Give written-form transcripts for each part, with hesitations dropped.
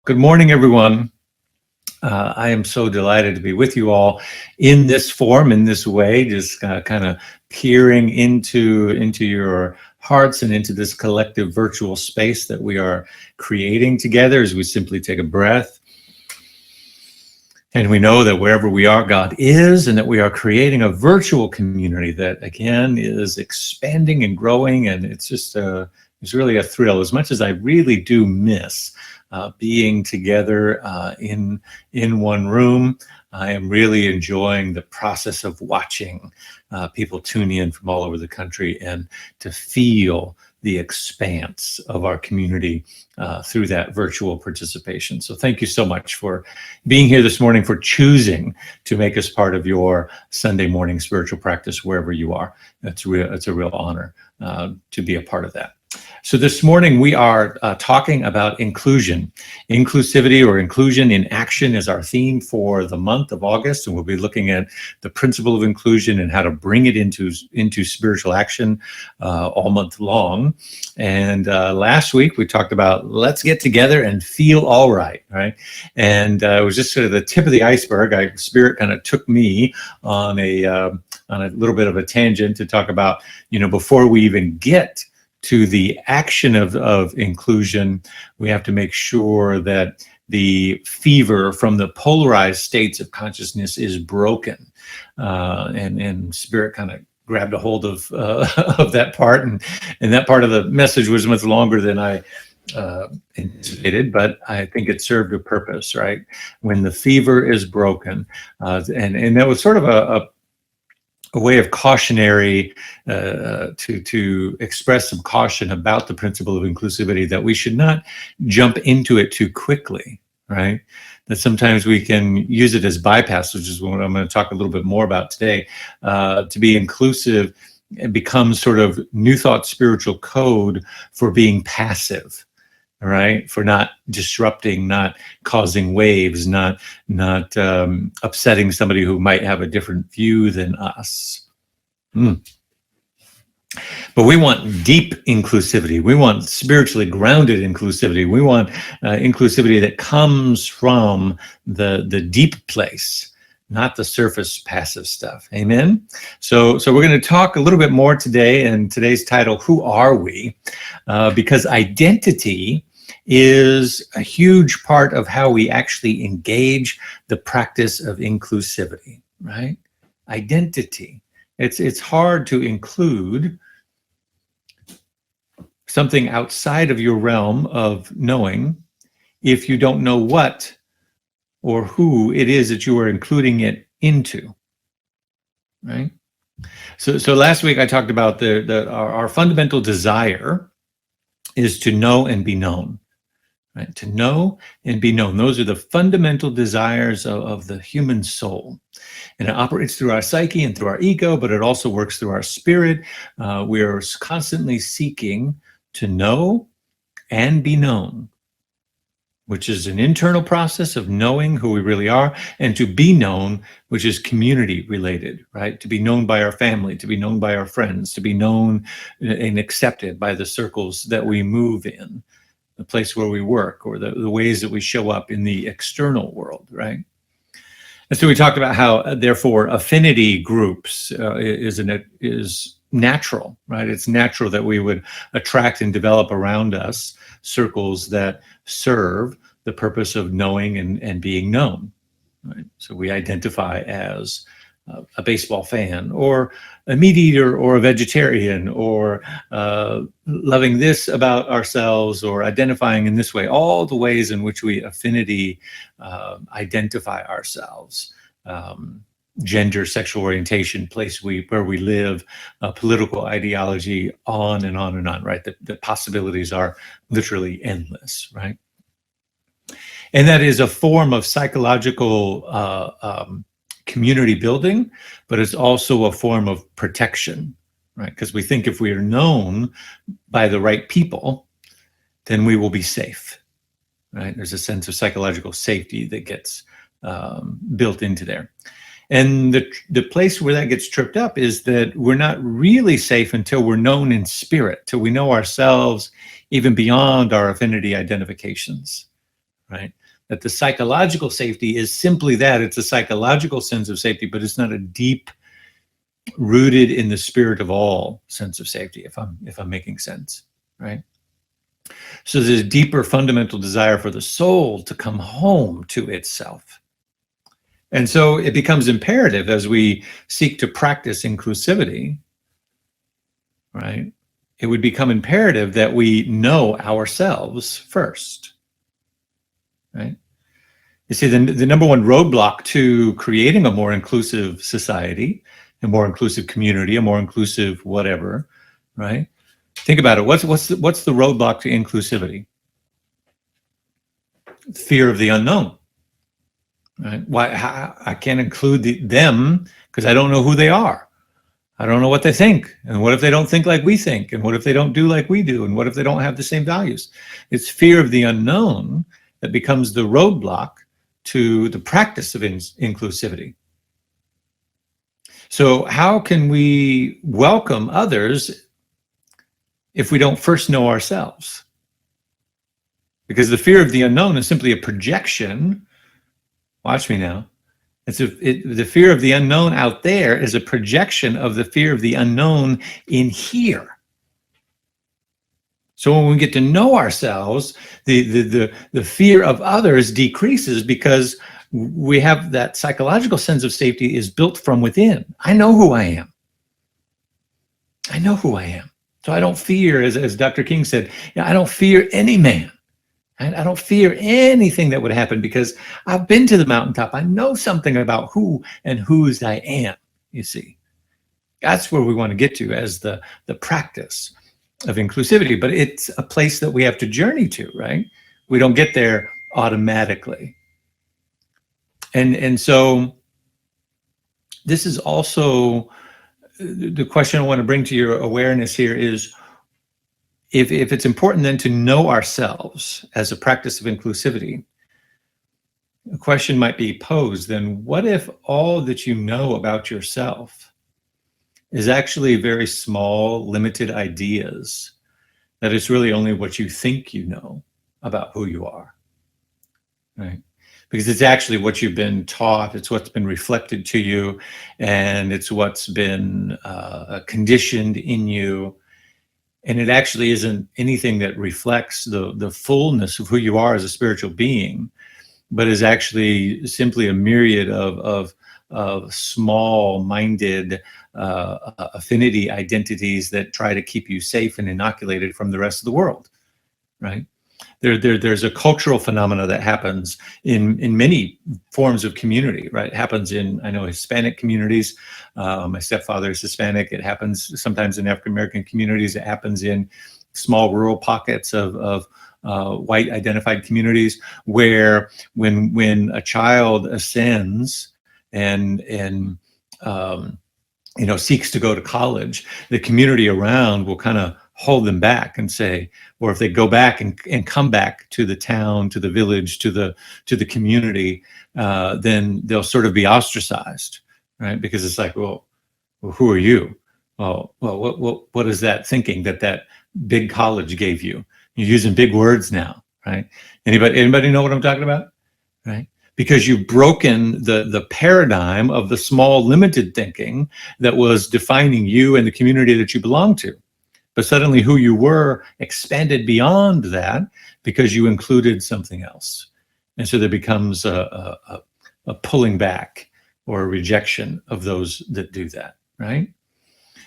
Good morning, everyone. I am so delighted to be with you all in this form, in this way, just kind of peering into your hearts and into this collective virtual space that we are creating together as we simply take a breath. And we know that wherever we are, God is, and that we are creating a virtual community that, again, is expanding and growing. And it's just it's really a thrill, as much as I really do miss being together in one room. I am really enjoying the process of watching people tune in from all over the country and to feel the expanse of our community through that virtual participation. So thank you so much for being here this morning, for choosing to make us part of your Sunday morning spiritual practice wherever you are. It's a real honor to be a part of that. So this morning we are talking about inclusion. Inclusivity, or inclusion in action, is our theme for the month of August, and we'll be looking at the principle of inclusion and how to bring it into spiritual action all month long. And last week we talked about let's get together and feel all right, right? And it was just sort of the tip of the iceberg. Spirit kind of took me on a little bit of a tangent to talk about, before we even get to the action of inclusion, we have to make sure that the fever from the polarized states of consciousness is broken. And Spirit kind of grabbed a hold of that part, and that part of the message was much longer than I anticipated, but I think it served a purpose, right? When the fever is broken, and that was sort of a way of cautionary to express some caution about the principle of inclusivity, that we should not jump into it too quickly, right? That sometimes we can use it as bypass, which is what I'm going to talk a little bit more about today. To be inclusive, it becomes sort of New Thought spiritual code for being passive, right? For not disrupting, not causing waves, not upsetting somebody who might have a different view than us. But we want deep inclusivity. We want spiritually grounded inclusivity. We want inclusivity that comes from the deep place, not the surface passive stuff. Amen. So we're going to talk a little bit more today, and today's title, Who Are We? Because identity is a huge part of how we actually engage the practice of inclusivity, right? Identity. It's hard to include something outside of your realm of knowing if you don't know what or who it is that you are including it into, right? So last week I talked about our fundamental desire is to know and be known. Right? To know and be known. Those are the fundamental desires of the human soul. And it operates through our psyche and through our ego, but it also works through our spirit. We are constantly seeking to know and be known, which is an internal process of knowing who we really are, and to be known, which is community related, right? To be known by our family, to be known by our friends, to be known and accepted by the circles that we move in, the place where we work, or the ways that we show up in the external world, right? And so we talked about how, therefore, affinity groups is natural, right? It's natural that we would attract and develop around us circles that serve the purpose of knowing and being known, right? So we identify as a baseball fan, or a meat eater, or a vegetarian, or loving this about ourselves, or identifying in this way, all the ways in which we affinity identify ourselves. Gender, sexual orientation, place where we live, political ideology, on and on and on, right? The possibilities are literally endless, right? And that is a form of psychological community building, but it's also a form of protection, right? Because we think if we are known by the right people, then we will be safe, right? There's a sense of psychological safety that gets built into there. And the place where that gets tripped up is that we're not really safe until we're known in spirit, till we know ourselves even beyond our affinity identifications, right? That the psychological safety is simply that. It's a psychological sense of safety, but it's not a deep, rooted in the spirit of all sense of safety, if I'm making sense, right? So there's a deeper fundamental desire for the soul to come home to itself. And so it becomes imperative as we seek to practice inclusivity, right? It would become imperative that we know ourselves first, right? You see, the number one roadblock to creating a more inclusive society, a more inclusive community, a more inclusive whatever, right? Think about it. What's the roadblock to inclusivity? Fear of the unknown, right? Why I can't include them because I don't know who they are. I don't know what they think. And what if they don't think like we think? And what if they don't do like we do? And what if they don't have the same values? It's fear of the unknown that becomes the roadblock to the practice of inclusivity. So how can we welcome others if we don't first know ourselves? Because the fear of the unknown is simply a projection. Watch me now. The fear of the unknown out there is a projection of the fear of the unknown in here. So when we get to know ourselves, the fear of others decreases because we have that psychological sense of safety is built from within. I know who I am. I know who I am. So I don't fear, as Dr. King said, I don't fear any man. I don't fear anything that would happen because I've been to the mountaintop. I know something about who and whose I am, you see. That's where we want to get to as the practice of inclusivity, but it's a place that we have to journey to, right? We don't get there automatically. And so this is also the question I want to bring to your awareness here is if it's important then to know ourselves as a practice of inclusivity, a question might be posed then, what if all that you know about yourself is actually very small, limited ideas, that it's really only what you think you know about who you are, right? Because it's actually what you've been taught, it's what's been reflected to you, and it's what's been conditioned in you. And it actually isn't anything that reflects the fullness of who you are as a spiritual being, but is actually simply a myriad of small-minded affinity identities that try to keep you safe and inoculated from the rest of the world, right? There's a cultural phenomena that happens in many forms of community, right? It happens in, I know, Hispanic communities. My stepfather is Hispanic. It happens sometimes in African-American communities. It happens in small rural pockets of white identified communities where when a child ascends and seeks to go to college, the community around will kind of hold them back and say, or if they go back and come back to the town, to the village, to the community, then they'll sort of be ostracized, right? Because it's like, well, who are you? Well, what is that thinking that big college gave you? You're using big words now, right? Anybody know what I'm talking about, right? Because you've broken the paradigm of the small, limited thinking that was defining you and the community that you belong to. But suddenly who you were expanded beyond that because you included something else. And so there becomes a pulling back or a rejection of those that do that, right?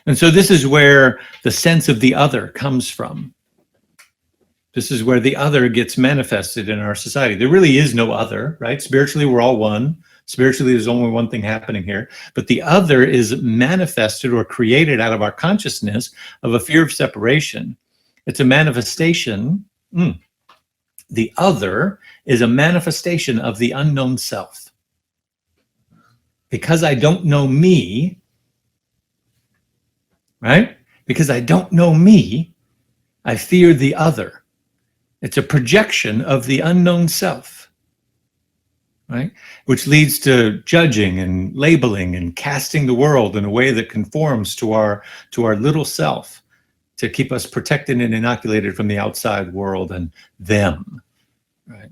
And so this is where the sense of the other comes from. This is where the other gets manifested in our society. There really is no other, right? Spiritually, we're all one. Spiritually, there's only one thing happening here. But the other is manifested or created out of our consciousness of a fear of separation. It's a manifestation. The other is a manifestation of the unknown self. Because I don't know me, right? Because I don't know me, I fear the other. It's a projection of the unknown self, right? Which leads to judging and labeling and casting the world in a way that conforms to our little self to keep us protected and inoculated from the outside world and them, right?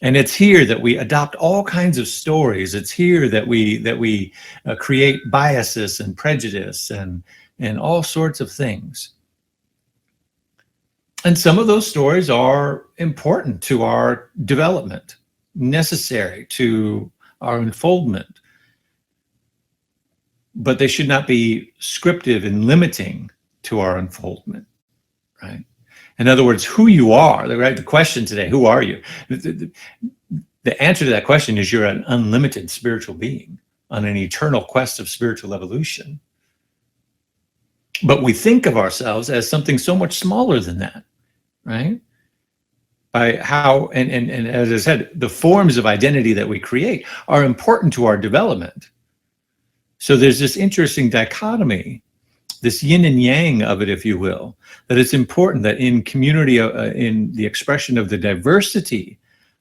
And it's here that we adopt all kinds of stories. It's here that we create biases and prejudice and all sorts of things. And some of those stories are important to our development, necessary to our unfoldment, but they should not be scriptive and limiting to our unfoldment, right? In other words, who you are, right? The question today, who are you? The answer to that question is you're an unlimited spiritual being on an eternal quest of spiritual evolution. But we think of ourselves as something so much smaller than that, right? By how, and as I said, the forms of identity that we create are important to our development. So there's this interesting dichotomy, this yin and yang of it, if you will, that it's important that in community, in the expression of the diversity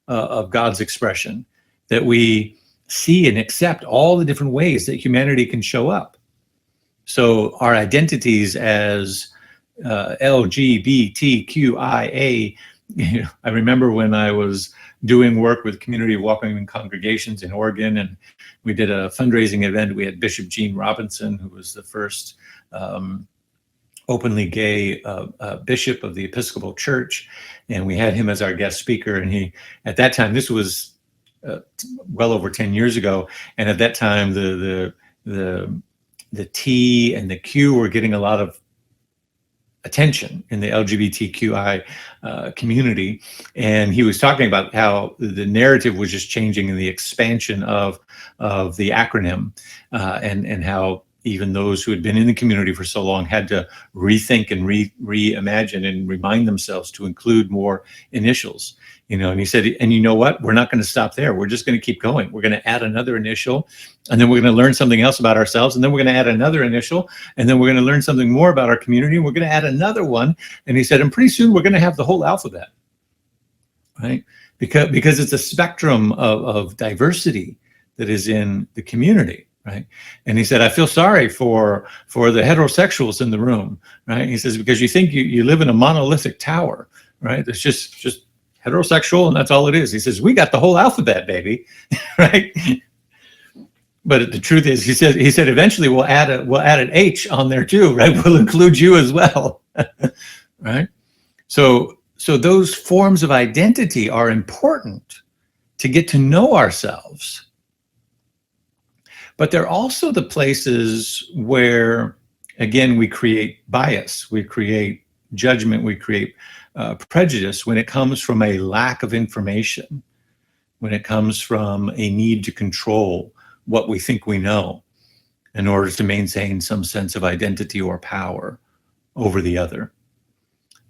of God's expression, that we see and accept all the different ways that humanity can show up. So our identities as LGBTQIA, I remember when I was doing work with community walking congregations in Oregon, and we did a fundraising event. We had Bishop Gene Robinson, who was the first openly gay bishop of the Episcopal Church, and we had him as our guest speaker. And he, at that time, this was well over 10 years ago, and at that time the T and the Q were getting a lot of attention in the LGBTQI community. And he was talking about how the narrative was just changing in the expansion of the acronym, and how even those who had been in the community for so long had to rethink and reimagine and remind themselves to include more initials. And he said, and you know what? We're not going to stop there. We're just going to keep going. We're going to add another initial, and then we're going to learn something else about ourselves, and then we're going to add another initial, and then we're going to learn something more about our community, and we're going to add another one. And he said, and pretty soon we're going to have the whole alphabet, right? Because it's a spectrum of diversity that is in the community, right? And he said, I feel sorry for the heterosexuals in the room, right? He says, because you think you live in a monolithic tower, right? It's just heterosexual, and that's all it is. He says, we got the whole alphabet, baby, right? But the truth is, he said eventually we'll add an H on there too, right? We'll include you as well, right? So those forms of identity are important to get to know ourselves. But they're also the places where, again, we create bias, we create judgment, we create prejudice when it comes from a lack of information, when it comes from a need to control what we think we know in order to maintain some sense of identity or power over the other.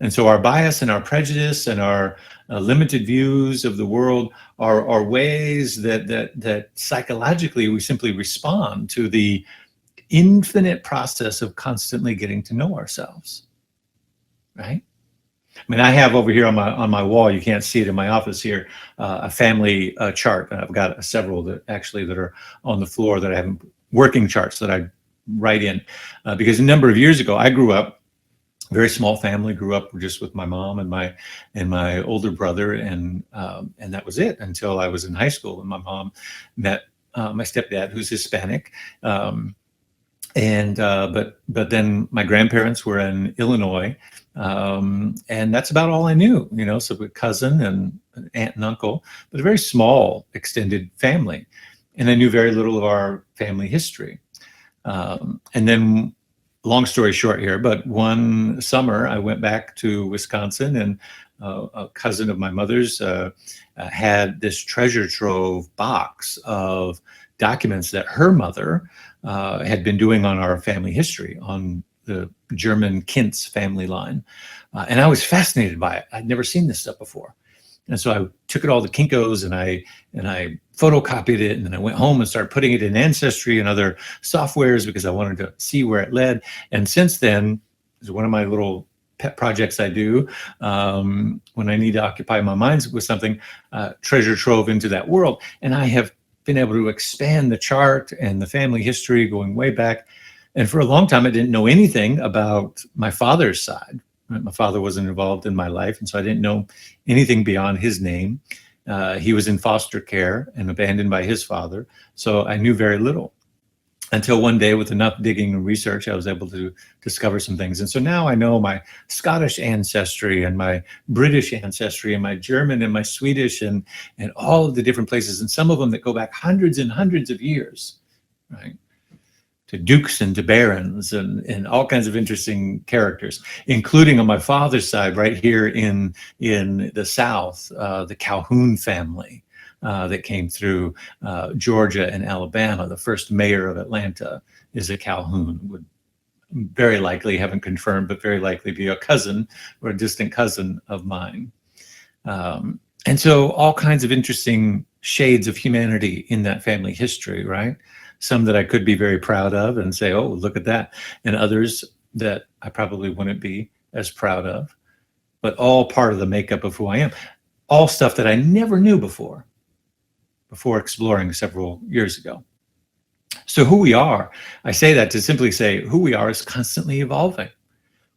And so our bias and our prejudice and our limited views of the world are ways that psychologically we simply respond to the infinite process of constantly getting to know ourselves, right? I mean, I have over here on my wall, you can't see it in my office here, a family chart. And I've got several that are on the floor that I have working charts that I write in. Because a number of years ago, I grew up, very small family, grew up just with my mom and my older brother. And that was it until I was in high school. And my mom met my stepdad, who's Hispanic. But then my grandparents were in Illinois. And that's about all I knew, so a cousin and an aunt and uncle, but a very small extended family. And I knew very little of our family history. And then, long story short here, but one summer I went back to Wisconsin, and a cousin of my mother's had this treasure trove box of documents that her mother had been doing on our family history, on the German Kintz family line. And I was fascinated by it. I'd never seen this stuff before. And so I took it all to Kinko's and I photocopied it, and then I went home and started putting it in Ancestry and other softwares because I wanted to see where it led. And since then, it's one of my little pet projects I do when I need to occupy my mind with something, treasure trove into that world. And I have been able to expand the chart and the family history going way back. And for a long time, I didn't know anything about my father's side. My father wasn't involved in my life, and so I didn't know anything beyond his name. He was in foster care and abandoned by his father, so I knew very little. Until one day, with enough digging and research, I was able to discover some things. And so now I know my Scottish ancestry and my British ancestry and my German and my Swedish and all of the different places, and some of them that go back hundreds and hundreds of years, right? To dukes and to barons and all kinds of interesting characters, including on my father's side, right here in the South, the Calhoun family. That came through Georgia and Alabama. The first mayor of Atlanta is a Calhoun. Would very likely, haven't confirmed, but very likely be a cousin or a distant cousin of mine. And so all kinds of interesting shades of humanity in that family history, right? Some that I could be very proud of and say, oh, look at that. And others that I probably wouldn't be as proud of, but all part of the makeup of who I am. All stuff that I never knew before exploring several years ago. So who we are, I say that to simply say who we are is constantly evolving.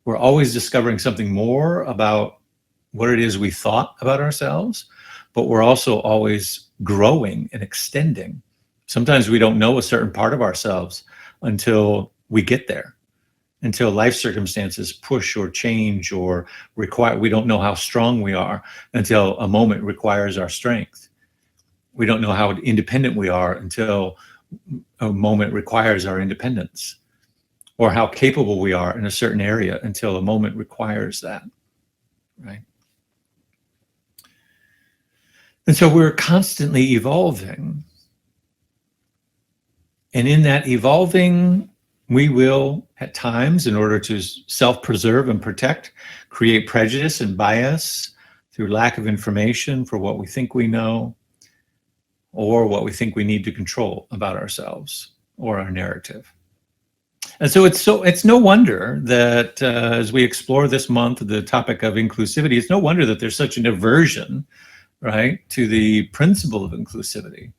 We're always discovering something more about what it is we thought about ourselves, but we're also always growing and extending. Sometimes we don't know a certain part of ourselves until we get there, until life circumstances push or change or require. We don't know how strong we are until a moment requires our strength. We don't know how independent we are until a moment requires our independence, or how capable we are in a certain area until a moment requires that, right? And so we're constantly evolving. And in that evolving, we will, at times, in order to self-preserve and protect, create prejudice and bias through lack of information for what we think we know, or what we think we need to control about ourselves or our narrative. And so it's no wonder that as we explore this month the topic of inclusivity, it's no wonder that there's such an aversion, right, to the principle of inclusivity.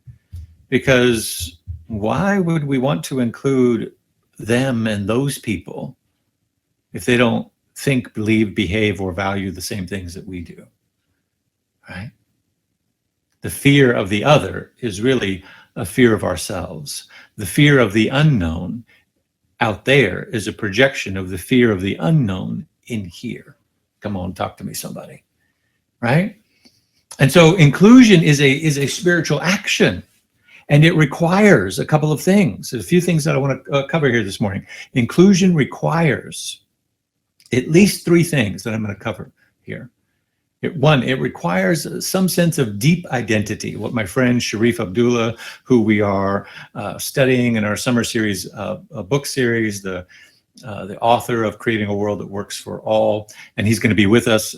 Because why would we want to include them and those people if they don't think, believe, behave, or value the same things that we do, right? The fear of the other is really a fear of ourselves. The fear of the unknown out there is a projection of the fear of the unknown in here. Come on, talk to me, somebody, right? And so inclusion is a spiritual action, and it requires a couple of things. There's a few things that I want to cover here this morning. Inclusion requires at least three things that I'm going to cover here. One, it requires some sense of deep identity. What my friend Sharif Abdullah, who we are studying in our summer series, a book series, the author of Creating a World That Works for All, and he's going to be with us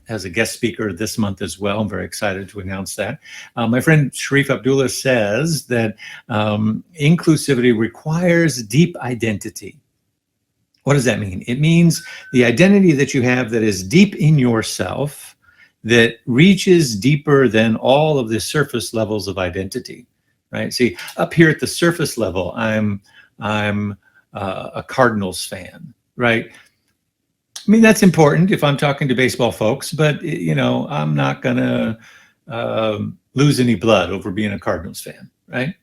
as a guest speaker this month as well. I'm very excited to announce that. My friend Sharif Abdullah says that inclusivity requires deep identity. What does that mean? It means the identity that you have that is deep in yourself, that reaches deeper than all of the surface levels of identity, right? See, up here at the surface level, I'm a Cardinals fan, right? I mean, that's important if I'm talking to baseball folks, but you know, I'm not gonna lose any blood over being a Cardinals fan, right?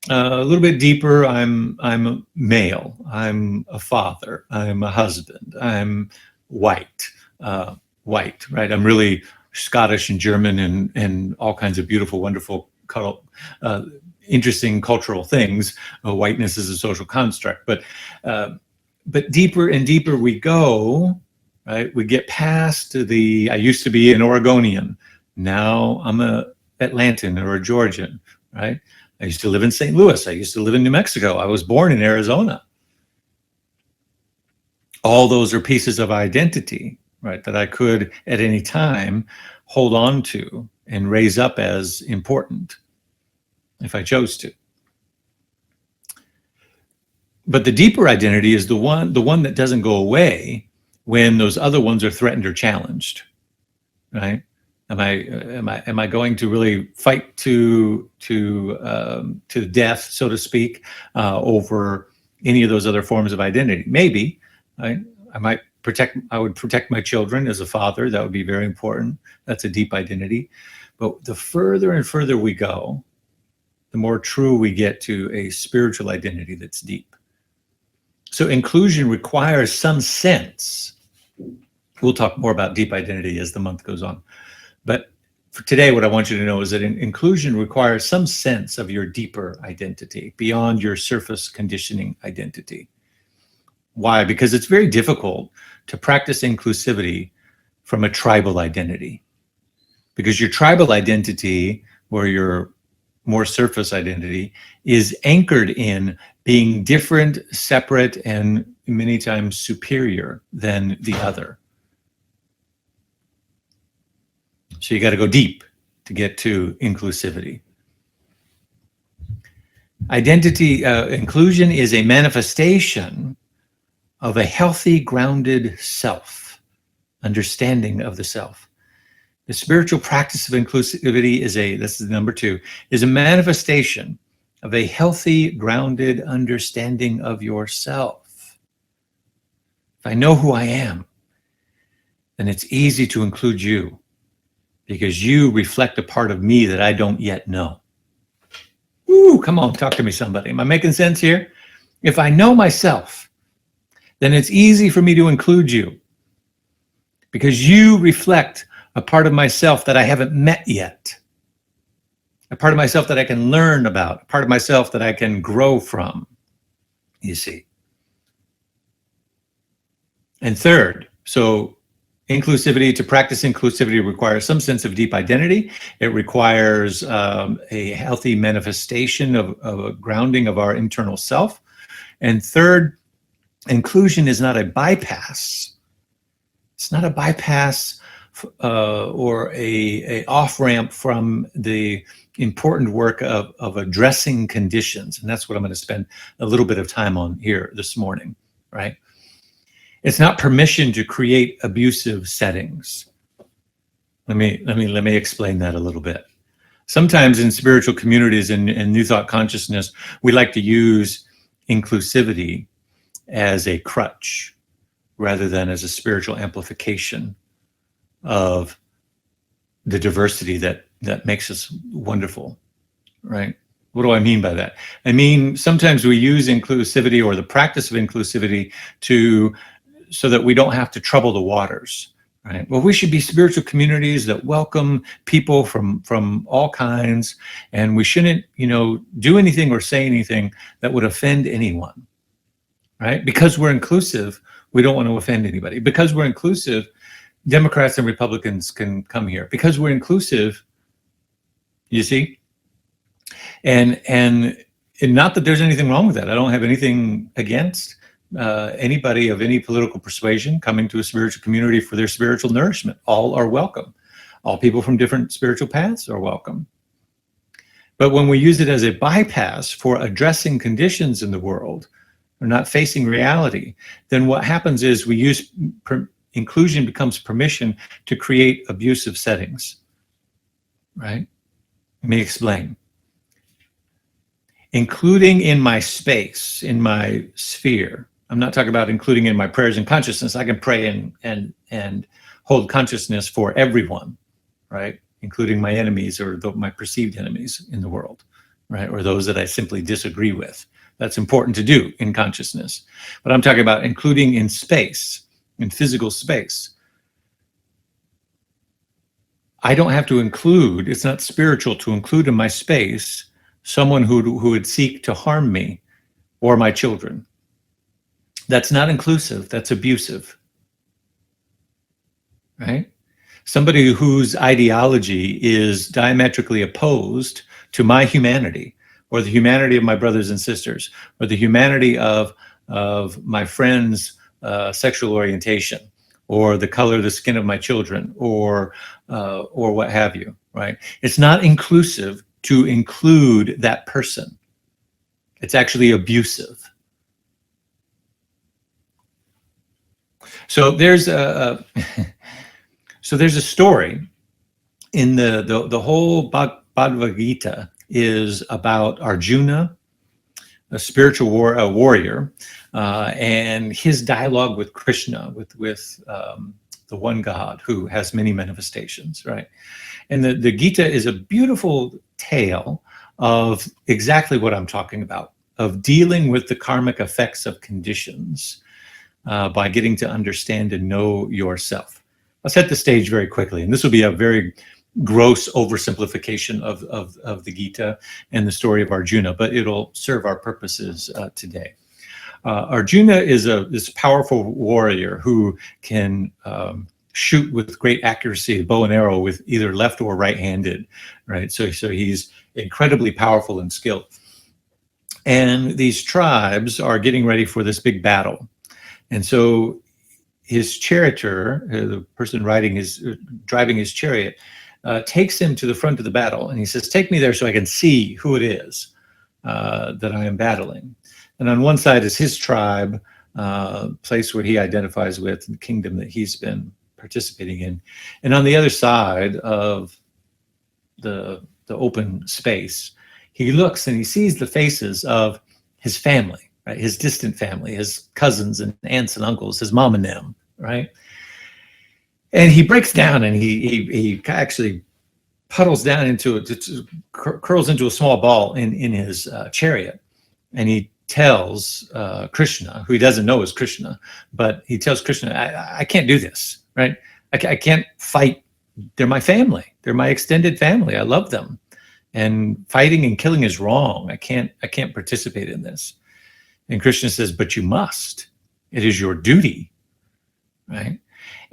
A little bit deeper, I'm a male, I'm a father, I'm a husband, I'm white, right? I'm really Scottish and German and all kinds of beautiful, wonderful, interesting cultural things. Whiteness is a social construct, but deeper and deeper we go, right? We get past I used to be an Oregonian, now I'm a Atlantan or a Georgian, right? I used to live in St. Louis. I used to live in New Mexico. I was born in Arizona. All those are pieces of identity, right, that I could at any time hold on to and raise up as important if I chose to. But the deeper identity is the one that doesn't go away when those other ones are threatened or challenged, right? Am I going to really fight to death, so to speak, over any of those other forms of identity? Maybe, right? I would protect my children as a father. That would be very important. That's a deep identity. But the further and further we go, the more true we get to a spiritual identity that's deep. So inclusion requires some sense. We'll talk more about deep identity as the month goes on. But for today, what I want you to know is that inclusion requires some sense of your deeper identity beyond your surface conditioning identity. Why? Because it's very difficult to practice inclusivity from a tribal identity. Because your tribal identity, or your more surface identity, is anchored in being different, separate, and many times superior than the other. So you got to go deep to get to inclusivity. Identity inclusion is a manifestation of a healthy, grounded self, understanding of the self. The spiritual practice of inclusivity this is number 2, is a manifestation of a healthy, grounded understanding of yourself. If I know who I am, then it's easy to include you, because you reflect a part of me that I don't yet know. Woo, come on, talk to me, somebody. Am I making sense here? If I know myself, then it's easy for me to include you, because you reflect a part of myself that I haven't met yet, a part of myself that I can learn about, a part of myself that I can grow from, you see. And third, so inclusivity, to practice inclusivity requires some sense of deep identity. It requires a healthy manifestation of a grounding of our internal self. And third, inclusion is not a bypass. It's not a bypass or a off-ramp from the important work of addressing conditions. And that's what I'm going to spend a little bit of time on here this morning, right? It's not permission to create abusive settings. Let me explain that a little bit. Sometimes in spiritual communities and New Thought consciousness, we like to use inclusivity as a crutch rather than as a spiritual amplification of the diversity that makes us wonderful, right? What do I mean by that? I mean, sometimes we use inclusivity or the practice of inclusivity so that we don't have to trouble the waters, right? Well, we should be spiritual communities that welcome people from all kinds, and we shouldn't, do anything or say anything that would offend anyone, right? Because we're inclusive, we don't want to offend anybody. Because we're inclusive, Democrats and Republicans can come here. Because we're inclusive, you see? And not that there's anything wrong with that. I don't have anything against anybody of any political persuasion coming to a spiritual community for their spiritual nourishment. All are welcome. All people from different spiritual paths are welcome. But when we use it as a bypass for addressing conditions in the world, or not facing reality, then what happens is we use inclusion becomes permission to create abusive settings, right? Let me explain. Including in my space, in my sphere. I'm not talking about including in my prayers and consciousness. I can pray and hold consciousness for everyone, right? Including my enemies or my perceived enemies in the world, right? Or those that I simply disagree with. That's important to do in consciousness. But I'm talking about including in space, in physical space. I don't have to include, it's not spiritual to include in my space someone who would seek to harm me or my children. That's not inclusive, that's abusive, right? Somebody whose ideology is diametrically opposed to my humanity, or the humanity of my brothers and sisters, or the humanity of my friends' sexual orientation, or the color of the skin of my children, or what have you, right? It's not inclusive to include that person. It's actually abusive. So there's a story in the whole Bhagavad Gita is about Arjuna, a spiritual warrior, and his dialogue with Krishna, with the one God who has many manifestations, right? And the Gita is a beautiful tale of exactly what I'm talking about, of dealing with the karmic effects of conditions by getting to understand and know yourself. I'll set the stage very quickly, and this will be a very gross oversimplification of the Gita and the story of Arjuna, but it'll serve our purposes today. Arjuna is this powerful warrior who can shoot with great accuracy a bow and arrow with either left or right-handed, right? So he's incredibly powerful and skilled. And these tribes are getting ready for this big battle. And so his charioteer, the person driving his chariot, takes him to the front of the battle, and he says, "Take me there so I can see who it is that I am battling." And on one side is his tribe, place where he identifies with, the kingdom that he's been participating in. And on the other side of the open space, he looks and he sees the faces of his family, right? His distant family, his cousins and aunts and uncles, his mom and them, right? And he breaks down and he actually puddles down into it, curls into a small ball in his chariot. And he tells Krishna, who he doesn't know is Krishna, but he tells Krishna, I can't do this, right? I can't fight. They're my family. They're my extended family. I love them. And fighting and killing is wrong. I can't participate in this. And Krishna says, but you must. It is your duty, right?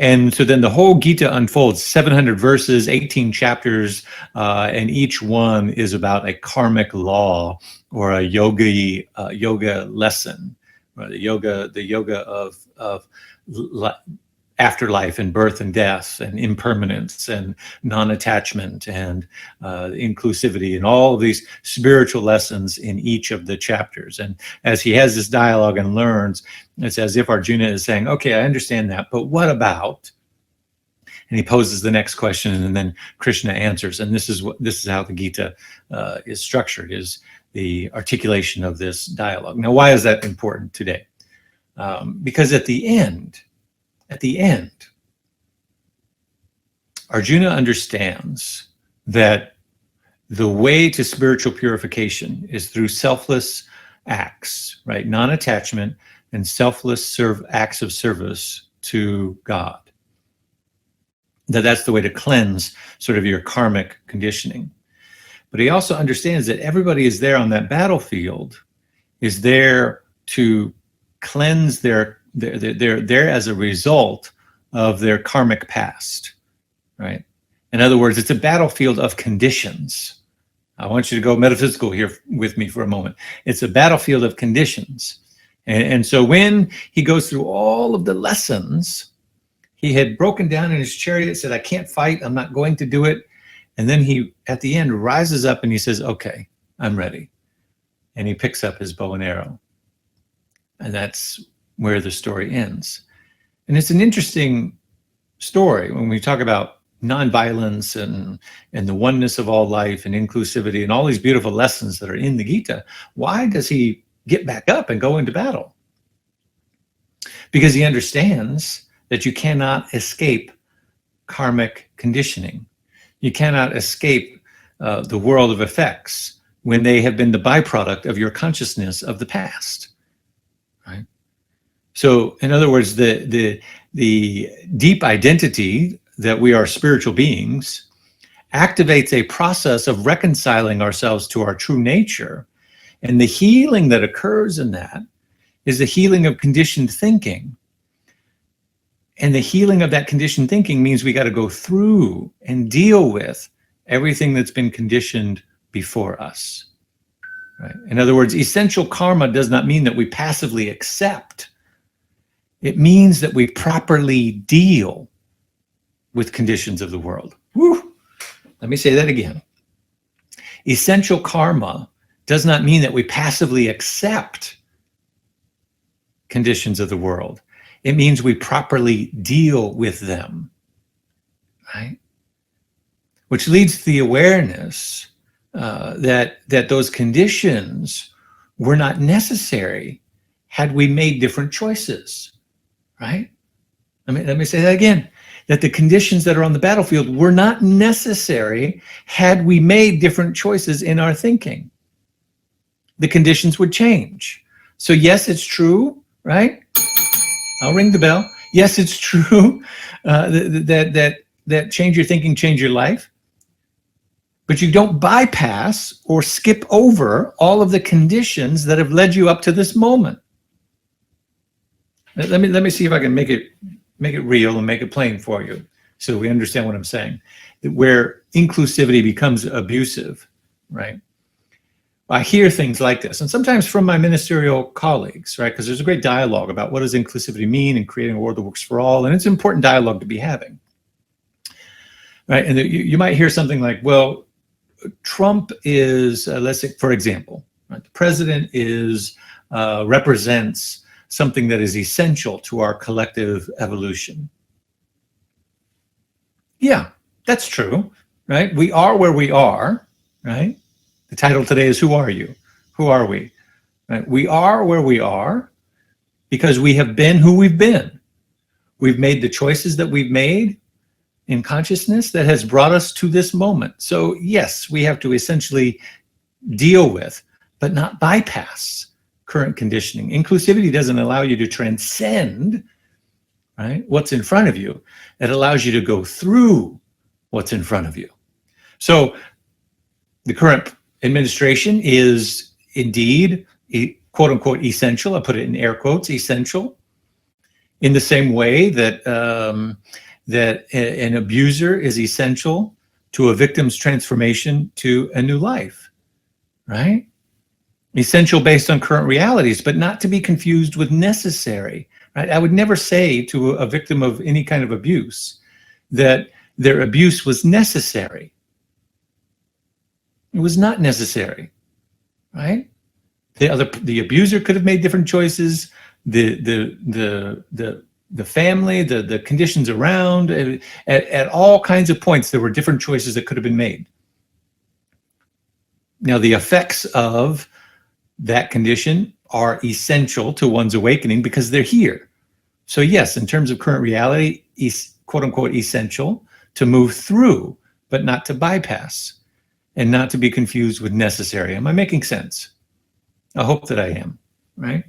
And so then the whole Gita unfolds, 700 verses, 18 chapters, and each one is about a karmic law or a yoga lesson, right? The yoga of afterlife and birth and death and impermanence and non-attachment and inclusivity and all of these spiritual lessons in each of the chapters. And as he has this dialogue and learns, it's as if Arjuna is saying, okay, I understand that, but what about? And he poses the next question, and then Krishna answers. And this is how the Gita is structured, is the articulation of this dialogue. Now, why is that important today? Because at the end, Arjuna understands that the way to spiritual purification is through selfless acts, right? Non-attachment and selfless acts of service to God. That's the way to cleanse sort of your karmic conditioning. But he also understands that everybody is there on that battlefield, is there to cleanse they're there as a result of their karmic past, right? In other words, it's a battlefield of conditions. I want you to go metaphysical here with me for a moment. It's a battlefield of conditions. And so when he goes through all of the lessons, he had broken down in his chariot, said, I can't fight, I'm not going to do it. And then he, at the end, rises up and he says, okay, I'm ready. And he picks up his bow and arrow. And that's where the story ends. And it's an interesting story when we talk about nonviolence and the oneness of all life and inclusivity and all these beautiful lessons that are in the Gita. Why does he get back up and go into battle? Because he understands that you cannot escape karmic conditioning. You cannot escape the world of effects when they have been the byproduct of your consciousness of the past, right? So, in other words, the deep identity that we are spiritual beings activates a process of reconciling ourselves to our true nature. And the healing that occurs in that is the healing of conditioned thinking. And the healing of that conditioned thinking means we got to go through and deal with everything that's been conditioned before us, right? In other words, essential karma does not mean that we passively accept. It means that we properly deal with conditions of the world. Woo! Let me say that again. Essential karma does not mean that we passively accept conditions of the world. It means we properly deal with them, right? Which leads to the awareness that those conditions were not necessary had we made different choices, right? Let me say that again. that the conditions that are on the battlefield were not necessary had we made different choices in our thinking. The conditions would change. So yes, it's true, right? I'll ring the bell. Yes, it's true that change your thinking, change your life. But you don't bypass or skip over all of the conditions that have led you up to this moment. Let me see if I can make it real and make it plain for you, so we understand what I'm saying. Where inclusivity becomes abusive, right? I hear things like this, and sometimes from my ministerial colleagues, right? Because there's a great dialogue about what does inclusivity mean and creating a world that works for all, and it's an important dialogue to be having, right? And you might hear something like, well, Trump is, let's say, for example, right, the president represents something that is essential to our collective evolution. Yeah, that's true, right? We are where we are, right? The title today is Who Are You? Who are we? Right? We are where we are because we have been who we've been. We've made the choices that we've made in consciousness that has brought us to this moment. So yes, we have to essentially deal with, but not bypass current conditioning. Inclusivity doesn't allow you to transcend, right, what's in front of you. It allows you to go through what's in front of you. So the current administration is indeed quote unquote essential. I put it in air quotes, essential, in the same way that that an abuser is essential to a victim's transformation to a new life, right? Essential based on current realities, but not to be confused with necessary, right? I would never say to a victim of any kind of abuse that their abuse was necessary. It was not necessary, right? The abuser could have made different choices. The family, the conditions around, at all kinds of points, there were different choices that could have been made. Now, the effects of that condition are essential to one's awakening because they're here. So yes, in terms of current reality, quote unquote essential to move through, but not to bypass and not to be confused with necessary. Am I making sense? I hope that I am, right?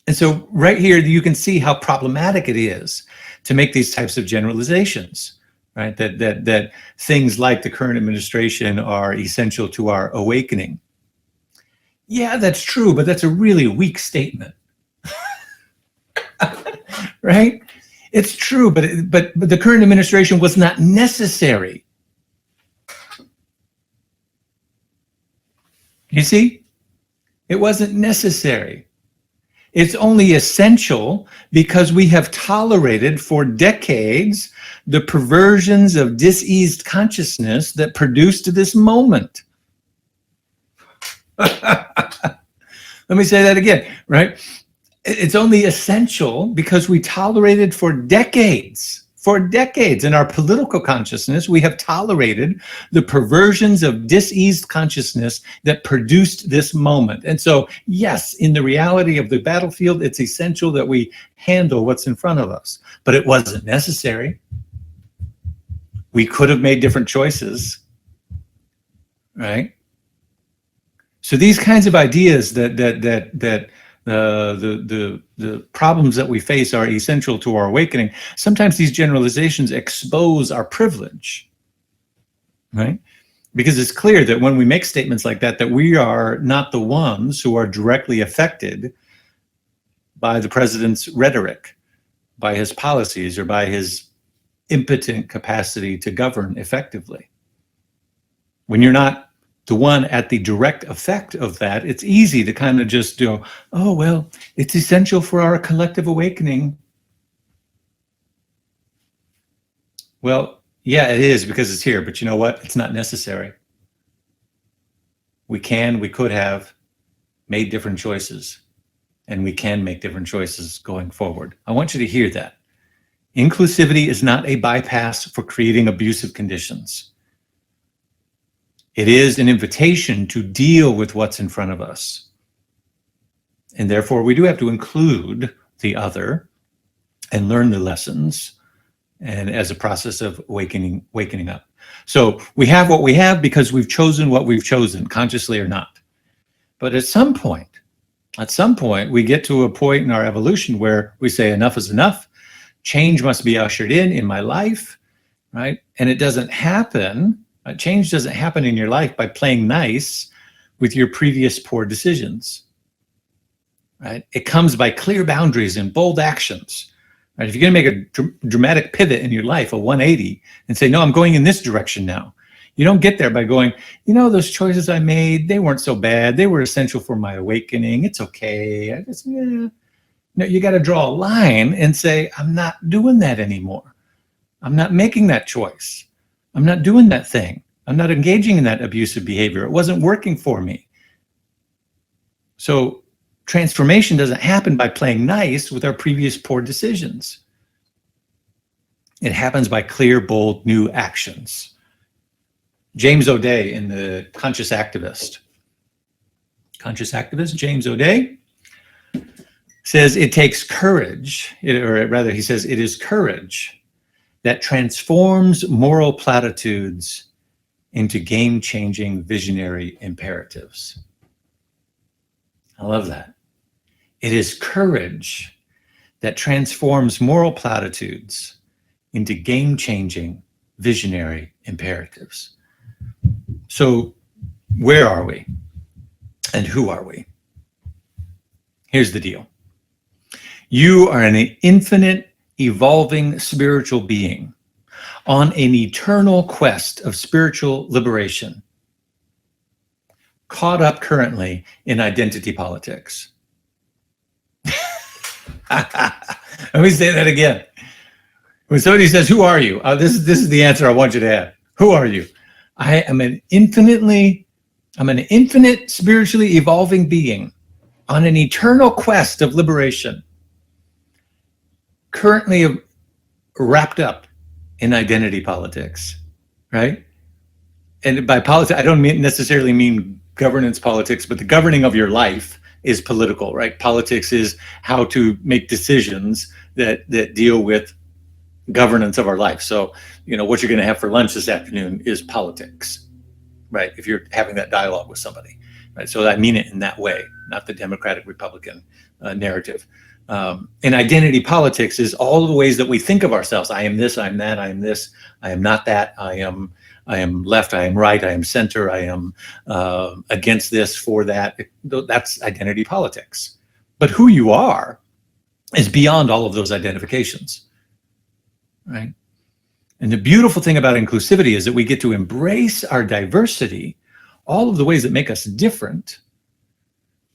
And so right here, you can see how problematic it is to make these types of generalizations, right? That things like the current administration are essential to our awakening. Yeah, that's true, but that's a really weak statement, right? It's true, but the current administration was not necessary. You see, it wasn't necessary. It's only essential because we have tolerated for decades the perversions of diseased consciousness that produced this moment. Let me say that again, right? It's only essential because we tolerated for decades in our political consciousness, we have tolerated the perversions of diseased consciousness that produced this moment. And so, yes, in the reality of the battlefield, it's essential that we handle what's in front of us, but it wasn't necessary. We could have made different choices, right? So these kinds of ideas that the problems that we face are essential to our awakening. Sometimes these generalizations expose our privilege, right? Because it's clear that when we make statements like that, that we are not the ones who are directly affected by the president's rhetoric, by his policies, or by his impotent capacity to govern effectively. When you're not the one at the direct effect of that, it's easy to kind of just go, oh, well, it's essential for our collective awakening. Well, yeah, it is because it's here, but you know what? It's not necessary. We could have made different choices, and we can make different choices going forward. I want you to hear that. Inclusivity is not a bypass for creating abusive conditions. It is an invitation to deal with what's in front of us. And therefore, we do have to include the other and learn the lessons and as a process of waking up. So we have what we have because we've chosen what we've chosen, consciously or not. But at some point, we get to a point in our evolution where we say enough is enough. Change must be ushered in my life, right? And it doesn't happen. Change doesn't happen in your life by playing nice with your previous poor decisions, right? It comes by clear boundaries and bold actions, right? If you're going to make a dramatic pivot in your life, a 180, and say, no, I'm going in this direction now. You don't get there by going, you know, those choices I made, they weren't so bad. They were essential for my awakening. It's okay. I just, yeah. No, you got to draw a line and say, I'm not doing that anymore. I'm not making that choice. I'm not doing that thing. I'm not engaging in that abusive behavior. It wasn't working for me. So transformation doesn't happen by playing nice with our previous poor decisions. It happens by clear, bold, new actions. James O'Day in the Conscious Activist, James O'Day, says it takes courage, or rather he says it is courage that transforms moral platitudes into game-changing visionary imperatives. I love that. It is courage that transforms moral platitudes into game-changing visionary imperatives. So where are we? And who are we? Here's the deal. You are an infinite, evolving spiritual being on an eternal quest of spiritual liberation, caught up currently in identity politics. Let me say that again. When somebody says, who are you? This is the answer I want you to have. Who are you? I am an infinite spiritually evolving being on an eternal quest of liberation, currently wrapped up in identity politics, right? And by politics, I don't necessarily mean governance politics, but the governing of your life is political, right? Politics is how to make decisions that deal with governance of our life. So, you know, what you're going to have for lunch this afternoon is politics, right? If you're having that dialogue with somebody, right? So I mean it in that way, not the Democratic Republican narrative. And identity politics is all of the ways that we think of ourselves. I am this, I am that, I am this, I am not that, I am left, I am right, I am center, I am against this, for that. That's identity politics. But who you are is beyond all of those identifications, right? And the beautiful thing about inclusivity is that we get to embrace our diversity, all of the ways that make us different,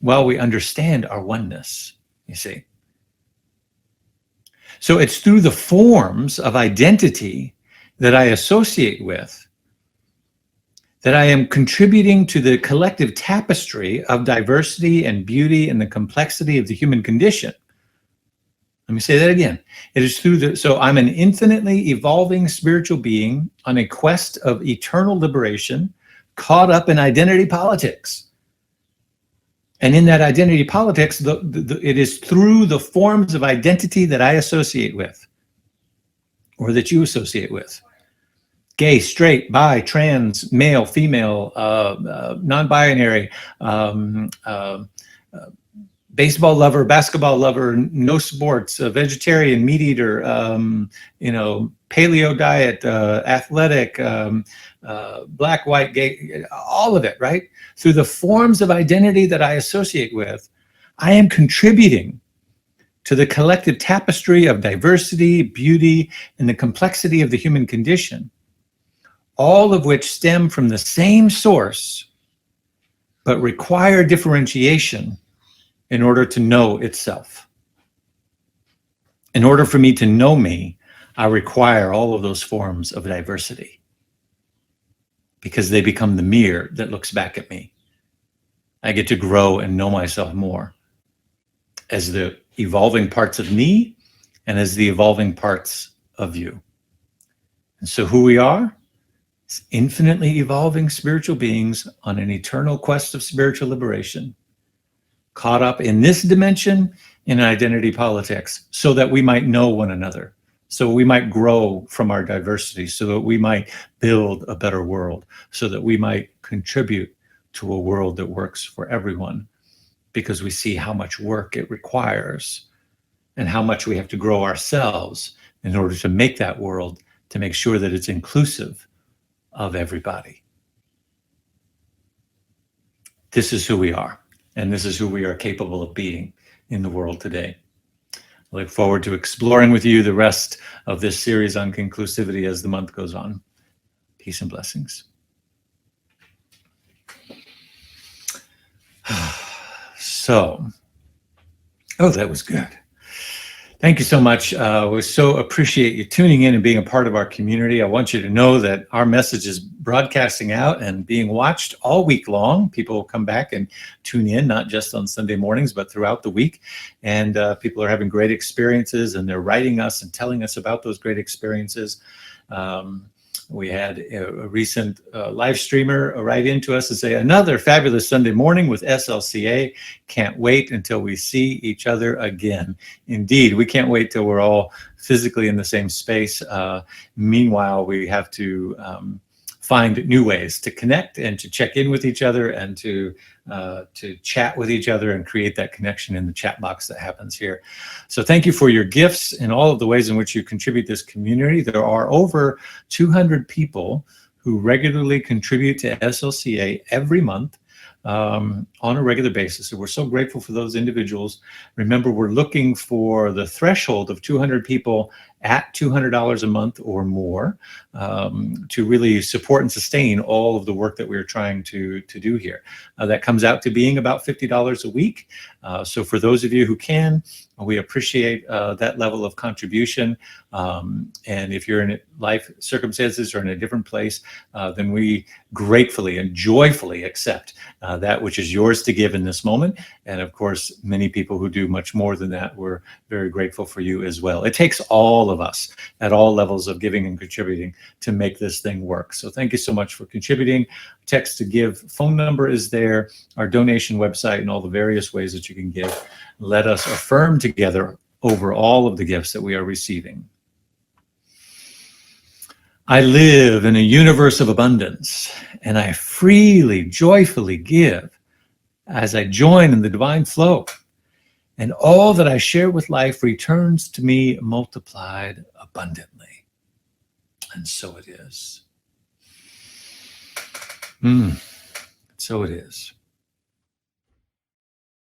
while we understand our oneness, you see. So it's through the forms of identity that I associate with that I am contributing to the collective tapestry of diversity and beauty and the complexity of the human condition. Let me say that again. It is through so I'm an infinitely evolving spiritual being on a quest of eternal liberation, caught up in identity politics. And in that identity politics, it is through the forms of identity that I associate with, or that you associate with. Gay, straight, bi, trans, male, female, non-binary, baseball lover, basketball lover, no sports, vegetarian, meat eater, paleo diet, athletic, black, white, gay, all of it, right? Through the forms of identity that I associate with, I am contributing to the collective tapestry of diversity, beauty, and the complexity of the human condition, all of which stem from the same source, but require differentiation in order to know itself. In order for me to know me, I require all of those forms of diversity, because they become the mirror that looks back at me. I get to grow and know myself more as the evolving parts of me and as the evolving parts of you. And so who we are is infinitely evolving spiritual beings on an eternal quest of spiritual liberation, caught up in this dimension in identity politics, so that we might know one another, so we might grow from our diversity, so that we might build a better world, so that we might contribute to a world that works for everyone, because we see how much work it requires and how much we have to grow ourselves in order to make that world, to make sure that it's inclusive of everybody. This is who we are, and this is who we are capable of being in the world today. I look forward to exploring with you the rest of this series on inclusivity as the month goes on. Peace and blessings. So, oh, that was good. Thank you so much. We so appreciate you tuning in and being a part of our community. I want you to know that our message is broadcasting out and being watched all week long. People will come back and tune in, not just on Sunday mornings, but throughout the week. And people are having great experiences, and they're writing us and telling us about those great experiences. We had a recent live streamer write into us and say, another fabulous Sunday morning with SLCA. Can't wait until we see each other again. Indeed, we can't wait till we're all physically in the same space. Meanwhile, we have to find new ways to connect and to check in with each other and to chat with each other and create that connection in the chat box that happens here. So thank you for your gifts and all of the ways in which you contribute this community. There are over 200 people who regularly contribute to SLCA every month on a regular basis. So we're so grateful for those individuals. Remember, we're looking for the threshold of 200 people at $200 a month or more to really support and sustain all of the work that we're trying to do here. That comes out to being about $50 a week. So for those of you who can, we appreciate that level of contribution. And if you're in life circumstances or in a different place, then we gratefully and joyfully accept that which is yours to give in this moment. And of course, many people who do much more than that, we're very grateful for you as well. It takes all of us at all levels of giving and contributing to make this thing work. So thank you so much for contributing. Text to give phone number is there, our donation website, and all the various ways that you can give. Let us affirm together over all of the gifts that we are receiving. I live in a universe of abundance, and I freely, joyfully give as I join in the divine flow. And all that I share with life returns to me multiplied abundantly. And so it is. So it is.